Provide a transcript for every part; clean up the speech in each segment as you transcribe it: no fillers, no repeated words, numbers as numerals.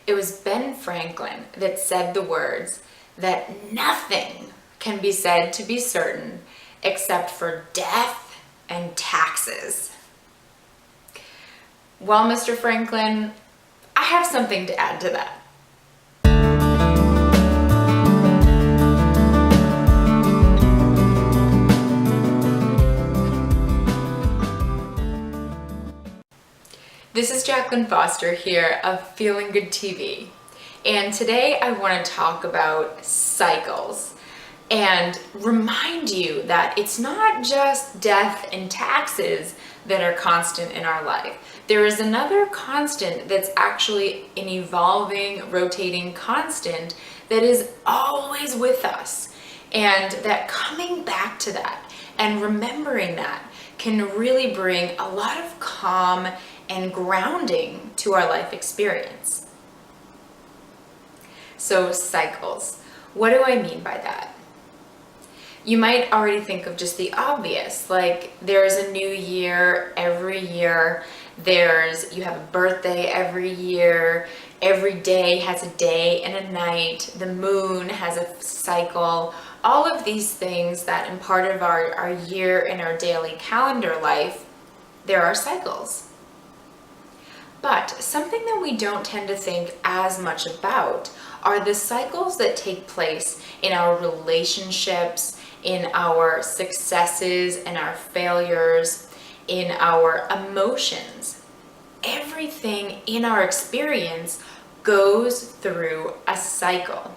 It was Ben Franklin that said the words that nothing can be said to be certain except for death and taxes. Well, Mr. Franklin, I have something to add to that. This is Jacqueline Foster here of Feeling Good TV, and today I want to talk about cycles and remind you that it's not just death and taxes that are constant in our life. There is another constant that's actually an evolving, rotating constant that is always with us, and that coming back to that and remembering that can really bring a lot of calm and grounding to our life experience. So cycles, what do I mean by that? You might already think of just the obvious, like there's a new year every year, you have a birthday every year, every day has a day and a night, the moon has a cycle, all of these things that in part of our year and our daily calendar life, there are cycles. But something that we don't tend to think as much about are the cycles that take place in our relationships, in our successes and our failures, in our emotions. Everything in our experience goes through a cycle.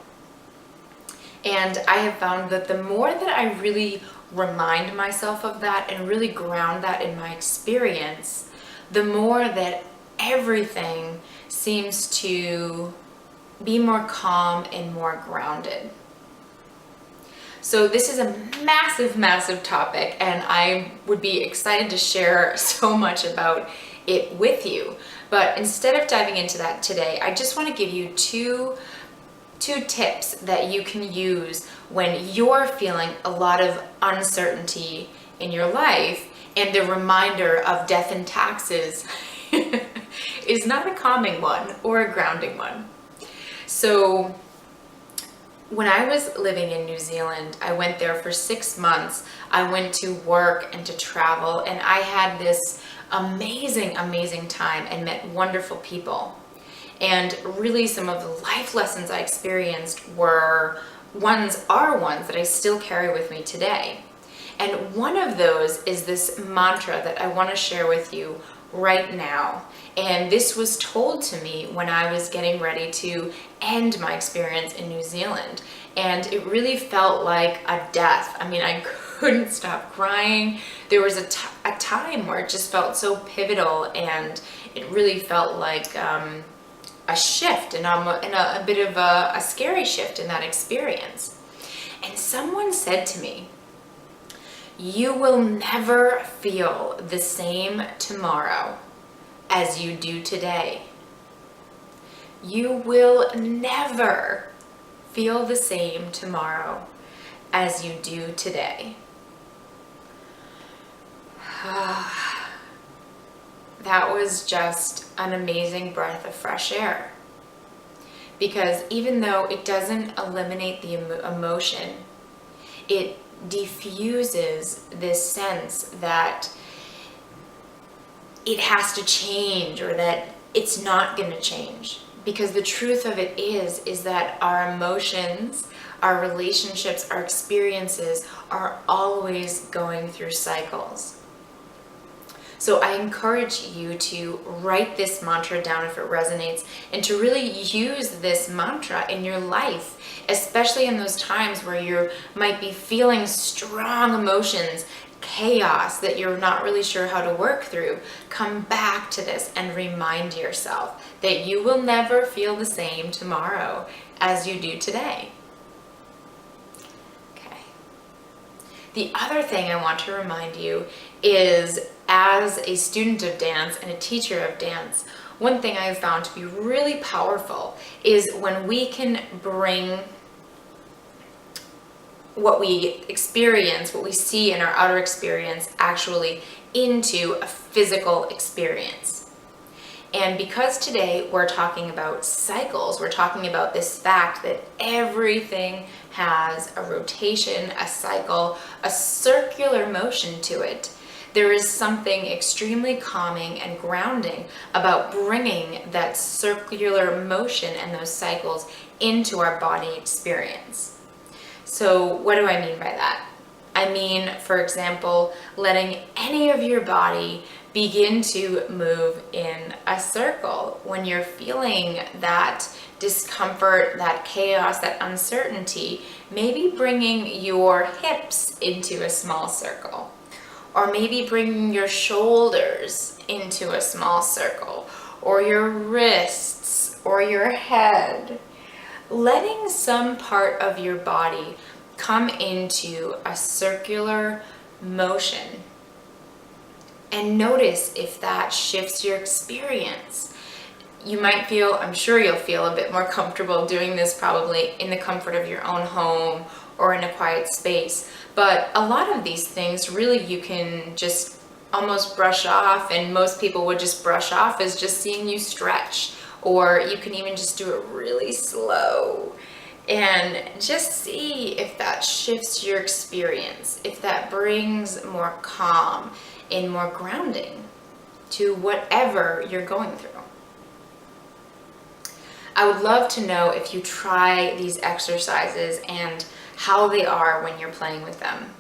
And I have found that the more that I really remind myself of that and really ground that in my experience, the more that everything seems to be more calm and more grounded. So this is a massive, massive topic, and I would be excited to share so much about it with you. But instead of diving into that today, I just want to give you two tips that you can use when you're feeling a lot of uncertainty in your life, and the reminder of death and taxes is not a calming one or a grounding one. So when I was living in New Zealand, I went there for 6 months. I went to work and to travel, and I had this amazing, amazing time and met wonderful people. And really some of the life lessons I experienced are ones that I still carry with me today. And one of those is this mantra that I want to share with you right now. And this was told to me when I was getting ready to end my experience in New Zealand. And it really felt like a death. I mean, I couldn't stop crying. There was a time where it just felt so pivotal, and it really felt like a shift and a bit of a scary shift in that experience. And someone said to me, "You will never feel the same tomorrow as you do today. You will never feel the same tomorrow as you do today." That was just an amazing breath of fresh air. Because even though it doesn't eliminate the emotion, it diffuses this sense that it has to change, or that it's not going to change. Because the truth of it is that our emotions, our relationships, our experiences are always going through cycles. So I encourage you to write this mantra down if it resonates, and to really use this mantra in your life, especially in those times where you might be feeling strong emotions, chaos that you're not really sure how to work through. Come back to this and remind yourself that you will never feel the same tomorrow as you do today. Okay. The other thing I want to remind you is, as a student of dance and a teacher of dance, one thing I have found to be really powerful is when we can bring what we experience, what we see in our outer experience, actually into a physical experience. And because today we're talking about cycles, we're talking about this fact that everything has a rotation, a cycle, a circular motion to it. There is something extremely calming and grounding about bringing that circular motion and those cycles into our body experience. So what do I mean by that? I mean, for example, letting any of your body begin to move in a circle when you're feeling that discomfort, that chaos, that uncertainty. Maybe bringing your hips into a small circle, or maybe bringing your shoulders into a small circle, or your wrists, or your head. Letting some part of your body come into a circular motion. And notice if that shifts your experience. You might feel, I'm sure you'll feel a bit more comfortable doing this probably in the comfort of your own home or in a quiet space. But a lot of these things really you can just almost brush off, and most people would just brush off as just seeing you stretch, or you can even just do it really slow. And just see if that shifts your experience, if that brings more calm and more grounding to whatever you're going through. I would love to know if you try these exercises and how they are when you're playing with them.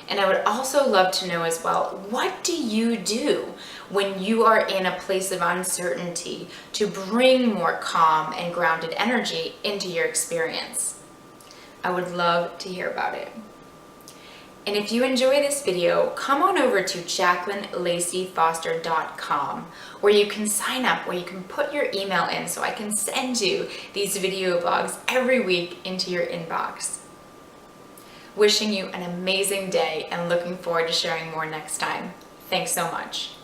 And I would also love to know as well, what do you do when you are in a place of uncertainty to bring more calm and grounded energy into your experience? I would love to hear about it. And if you enjoy this video, come on over to JacquelineLaceyFoster.com, where you can sign up, where you can put your email in so I can send you these video blogs every week into your inbox. Wishing you an amazing day and looking forward to sharing more next time. Thanks so much.